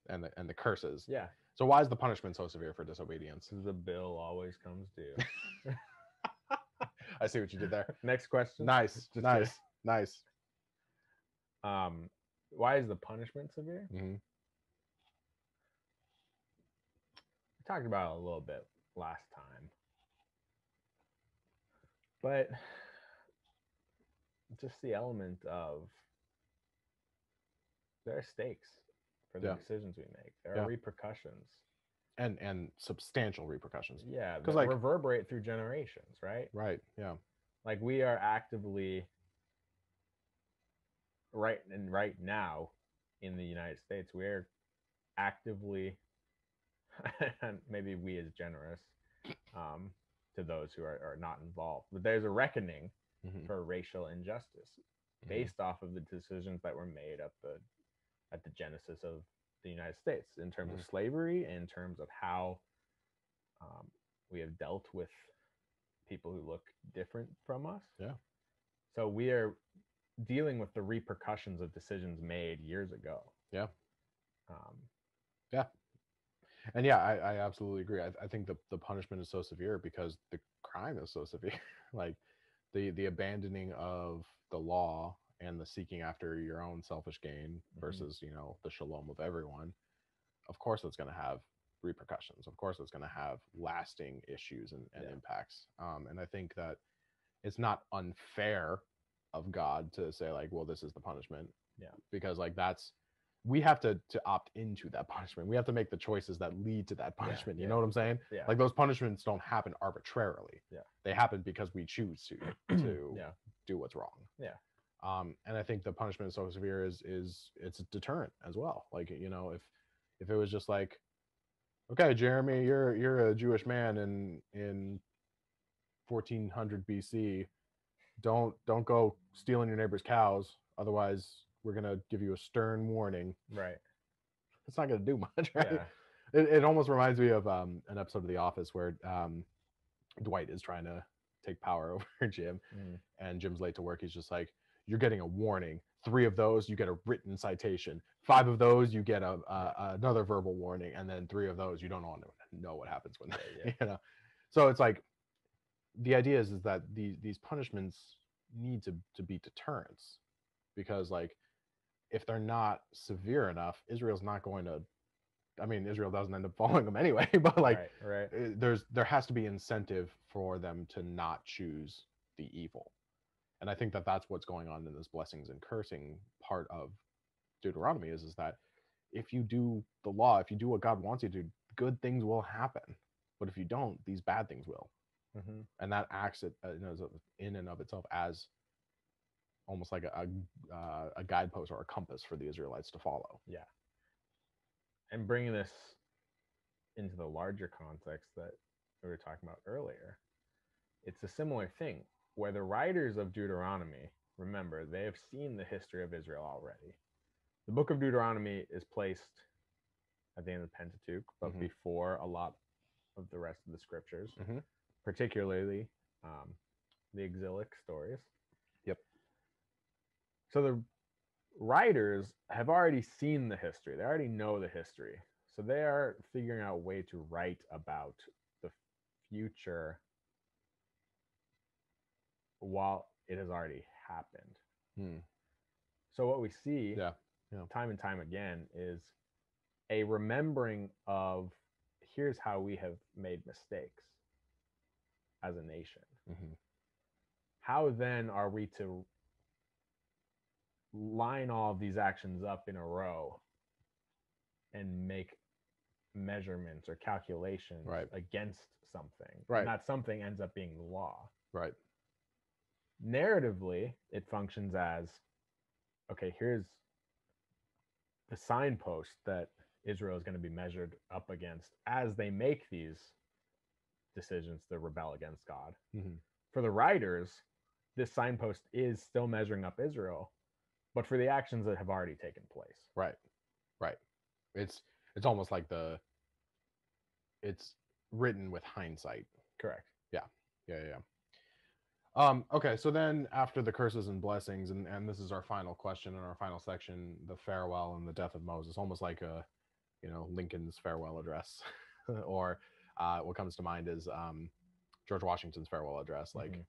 and the curses. Yeah. So why is the punishment so severe for disobedience? The bill always comes due. I see what you did there. Next question. Nice. Why is the punishment severe? We talked about it a little bit last time, but just the element of there are stakes for the decisions we make. There are repercussions. And substantial repercussions. Yeah, because like reverberate through generations, right? Right. Yeah. Like we are actively right now in the United States, we're actively, and maybe we is generous to those who are not involved, but there's a reckoning for racial injustice based off of the decisions that were made at the genesis of the United States in terms of slavery, in terms of how we have dealt with people who look different from us. Yeah. So we are dealing with the repercussions of decisions made years ago. Yeah. And yeah, I absolutely agree. I think the punishment is so severe because the crime is so severe. Like the abandoning of the law and the seeking after your own selfish gain versus, the shalom of everyone. Of course, it's going to have repercussions. Of course, it's going to have lasting issues and impacts. And I think that it's not unfair of God to say like, well, this is the punishment. Yeah. Because like we have to opt into that punishment. We have to make the choices that lead to that punishment. You know what I'm saying? Yeah. Like those punishments don't happen arbitrarily. Yeah. They happen because we choose to do what's wrong. Yeah. And I think the punishment is so severe is it's a deterrent as well. Like, if it was just like, okay, Jeremy, you're a Jewish man in 1400 BC. Don't go stealing your neighbor's cows. Otherwise, we're gonna give you a stern warning. Right. It's not gonna do much, right? Yeah. It almost reminds me of an episode of The Office where Dwight is trying to take power over Jim, and Jim's late to work. He's just like, "You're getting a warning. 3 of those, you get a written citation. 5 of those, you get another verbal warning, and then 3 of those, you don't know what happens when you know." So it's like the idea is that these punishments need to be deterrents, because like if they're not severe enough, Israel's not going to. I mean, Israel doesn't end up following them anyway, but like, right. There has to be incentive for them to not choose the evil, and I think that that's what's going on in this blessings and cursing part of Deuteronomy is that if you do the law, if you do what God wants you to do, good things will happen, but if you don't, these bad things will, and that acts in and of itself as almost like a guidepost or a compass for the Israelites to follow. Yeah. And bringing this into the larger context that we were talking about earlier, it's a similar thing where the writers of Deuteronomy, remember, they have seen the history of Israel already. The book of Deuteronomy is placed at the end of the Pentateuch, but before a lot of the rest of the scriptures, particularly the exilic stories. Yep. So the writers have already seen the history. They already know the history. So they are figuring out a way to write about the future while it has already happened. So what we see time and time again is a remembering of here's how we have made mistakes as a nation. How then are we to line all of these actions up in a row and make measurements or calculations against something? And that something ends up being the law. Right. Narratively, it functions as, okay, here's the signpost that Israel is going to be measured up against as they make these decisions to rebel against God. For the writers, this signpost is still measuring up Israel, but for the actions that have already taken place. Right. It's almost like it's written with hindsight. Correct. Yeah. Okay, so then after the curses and blessings, and this is our final question in our final section, the farewell and the death of Moses, almost like Lincoln's farewell address, or what comes to mind is George Washington's farewell address. Like,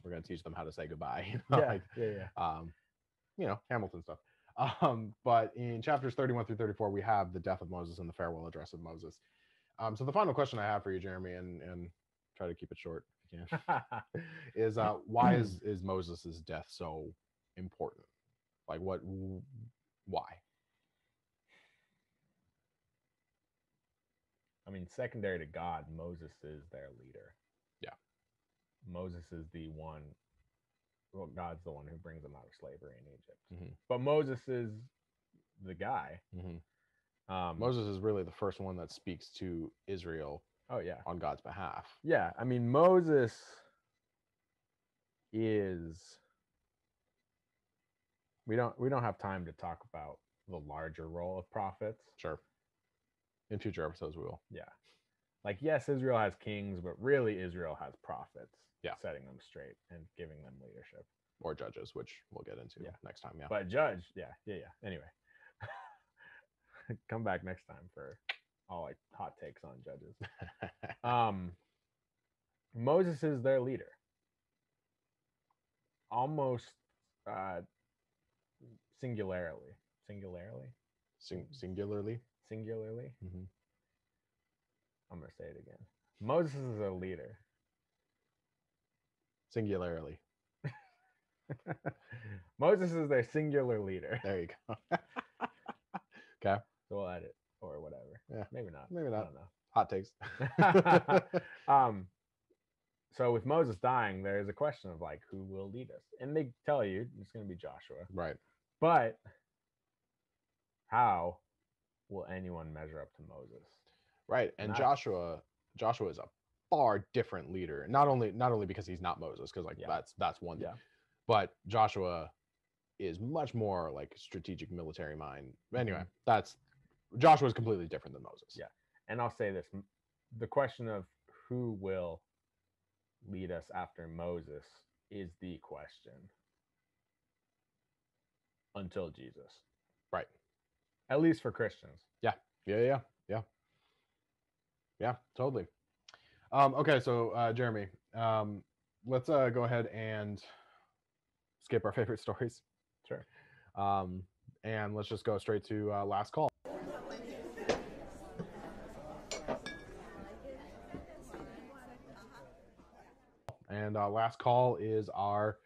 we're going to teach them how to say goodbye. Hamilton stuff. But in chapters 31 through 34, we have the death of Moses and the farewell address of Moses. So the final question I have for you, Jeremy, and try to keep it short if you can, is why is Moses' death so important? Like, why? I mean, secondary to God, Moses is their leader. Yeah. Moses is the one, well, God's the one who brings them out of slavery in Egypt. But Moses is the guy. Moses is really the first one that speaks to Israel on God's behalf. Yeah, I mean, Moses is, we don't have time to talk about the larger role of prophets. Sure. In future episodes we will. Yeah. Like, yes, Israel has kings, but really Israel has prophets. Yeah. Setting them straight and giving them leadership. Or judges, which we'll get into next time. Yeah. But judge, Anyway. Come back next time for all like hot takes on judges. Moses is their leader. Almost singularly. Singularly. I'm gonna say it again. Moses is a leader. Singularly. Moses is their singular leader. There you go. Okay. So we'll edit or whatever. Yeah. Maybe not. Maybe not. I don't know. Hot takes. So with Moses dying, there is a question of like, who will lead us? And they tell you it's going to be Joshua. Right. But how will anyone measure up to Moses? Right. And Joshua is a far different leader. Not only because he's not Moses, because like that's one thing. But Joshua is much more like strategic military mind. Anyway, Joshua is completely different than Moses. Yeah. And I'll say this, the question of who will lead us after Moses is the question until Jesus. Right. At least for Christians. Yeah, totally. Okay, so Jeremy, let's go ahead and skip our favorite stories. Sure. And let's just go straight to last call. And last call is our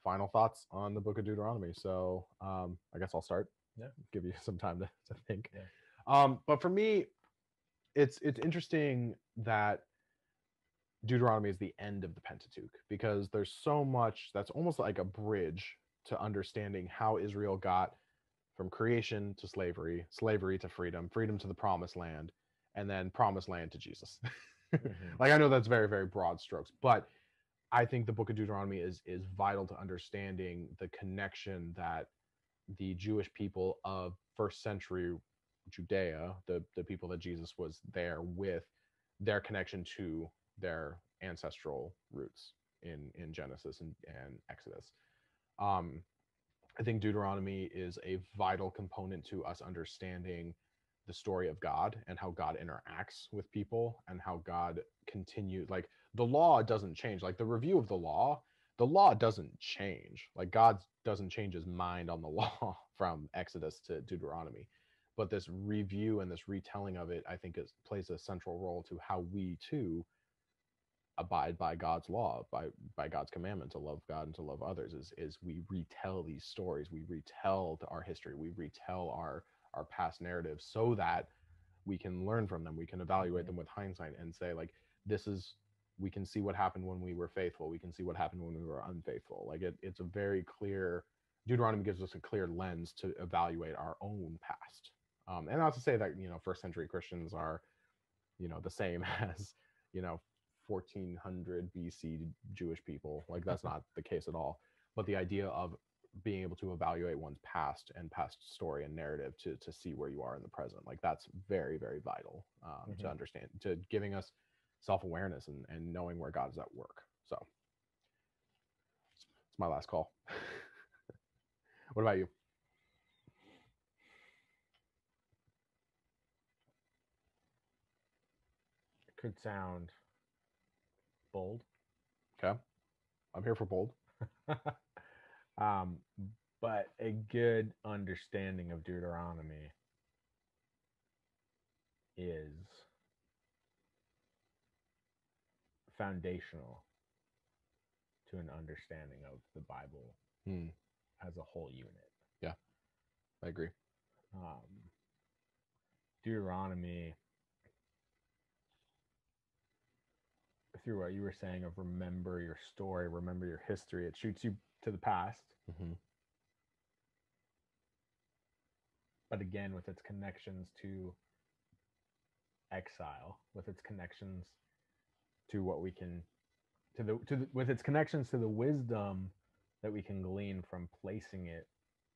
final thoughts on the book of Deuteronomy. So I guess I'll start. Yeah. Give you some time to think. Yeah. But for me, it's interesting that Deuteronomy is the end of the Pentateuch, because there's so much that's almost like a bridge to understanding how Israel got from creation to slavery, slavery to freedom, freedom to the promised land, and then promised land to Jesus. Like, I know that's very, very broad strokes, but I think the book of Deuteronomy is vital to understanding the connection that the Jewish people of first century Judea, the people that Jesus was there with, their connection to their ancestral roots in Genesis and Exodus. I think Deuteronomy is a vital component to us understanding the story of God and how God interacts with people and how God continues. Like, the law doesn't change. Like, the review of the law doesn't change. Like, God doesn't change his mind on the law from Exodus to Deuteronomy. But this review and this retelling of it, I think, plays a central role to how we too abide by God's law, by God's commandment to love God and to love others. Is we retell these stories, we retell our history, we retell our past narratives, so that we can learn from them, we can evaluate them with hindsight and say, like, we can see what happened when we were faithful, we can see what happened when we were unfaithful. Like, it's a very clear, Deuteronomy gives us a clear lens to evaluate our own past. And not to say that, first century Christians are, the same as, 1400 BC Jewish people. Like, that's not the case at all. But the idea of being able to evaluate one's past and past story and narrative to see where you are in the present, like, that's very, very vital to understand, to giving us self-awareness and knowing where God is at work. So it's my last call. What about you? It could sound bold. Okay. I'm here for bold. But a good understanding of Deuteronomy is foundational to an understanding of the Bible as a whole unit. Yeah, I agree. Deuteronomy, through what you were saying of remember your story, remember your history, it shoots you to the past. But again, with its connections to exile, with its connections to what we can, with its connections to the wisdom that we can glean from placing it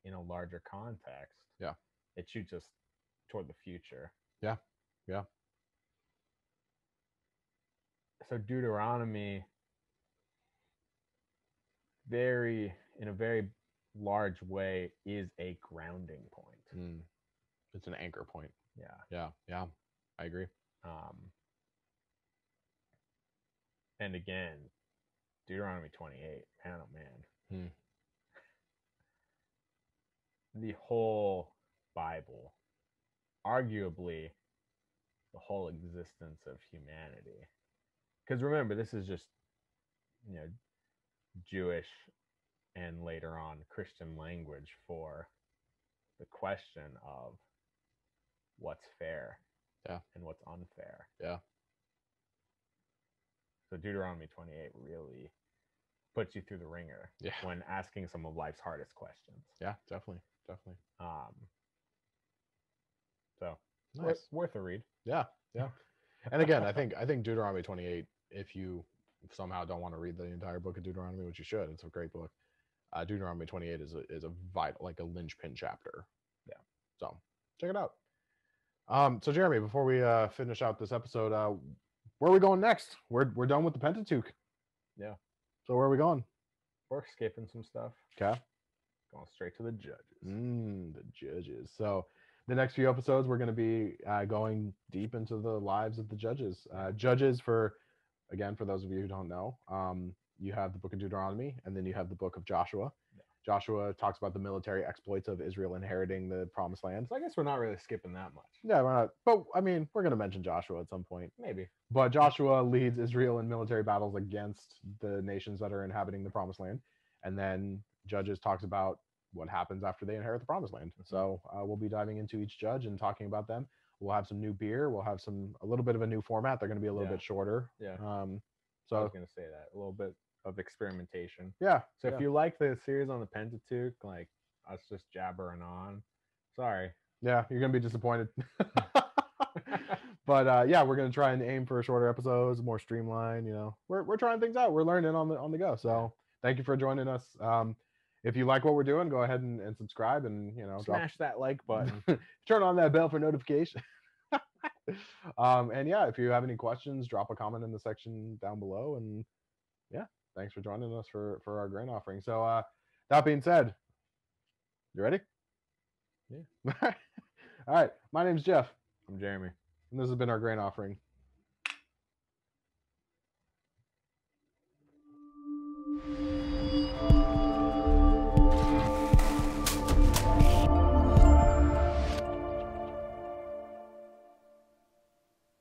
in a larger context. Yeah, it shoots us toward the future. Yeah. So Deuteronomy, in a very large way, is a grounding point. It's an anchor point. Yeah, I agree. And again, Deuteronomy 28, man, oh man. The whole Bible, arguably the whole existence of humanity. Because remember, this is just, Jewish and later on Christian language for the question of what's fair and what's unfair. Yeah. So Deuteronomy 28 really puts you through the ringer when asking some of life's hardest questions. Yeah, definitely. So nice. worth a read. Yeah. And again, I think Deuteronomy 28, if you somehow don't want to read the entire book of Deuteronomy, which you should, it's a great book. Deuteronomy 28 is a vital, like a linchpin chapter. Yeah. So check it out. So Jeremy, before we finish out this episode, where are we going next? We're done with the Pentateuch. Yeah. So where are we going? We're skipping some stuff. Okay. Going straight to the judges. The judges. So the next few episodes, we're going to be going deep into the lives of the judges. Judges, for those of you who don't know, you have the book of Deuteronomy, and then you have the book of Joshua. Yeah. Joshua talks about the military exploits of Israel inheriting the promised land. So I guess we're not really skipping that much. Yeah, we're not. But I mean, we're going to mention Joshua at some point. Maybe. But Joshua leads Israel in military battles against the nations that are inhabiting the promised land. And then Judges talks about what happens after they inherit the promised land. Mm-hmm. So we'll be diving into each judge and talking about them. We'll have some new beer. We'll have a little bit of a new format. They're going to be a little bit shorter. Yeah. So I was going to say that, a little bit of experimentation. Yeah. So if you like the series on the Pentateuch, like us just jabbering on, sorry. Yeah, you're going to be disappointed. But yeah, we're going to try and aim for shorter episodes, more streamlined. We're trying things out. We're learning on the go. So thank you for joining us. If you like what we're doing, go ahead and subscribe, and smash that like button. Turn on that bell for notification. And yeah, if you have any questions, drop a comment in the section down below. And yeah, thanks for joining us for our grain offering. So that being said, you ready? Yeah. All right. My name's Jeff. I'm Jeremy. And this has been our grain offering.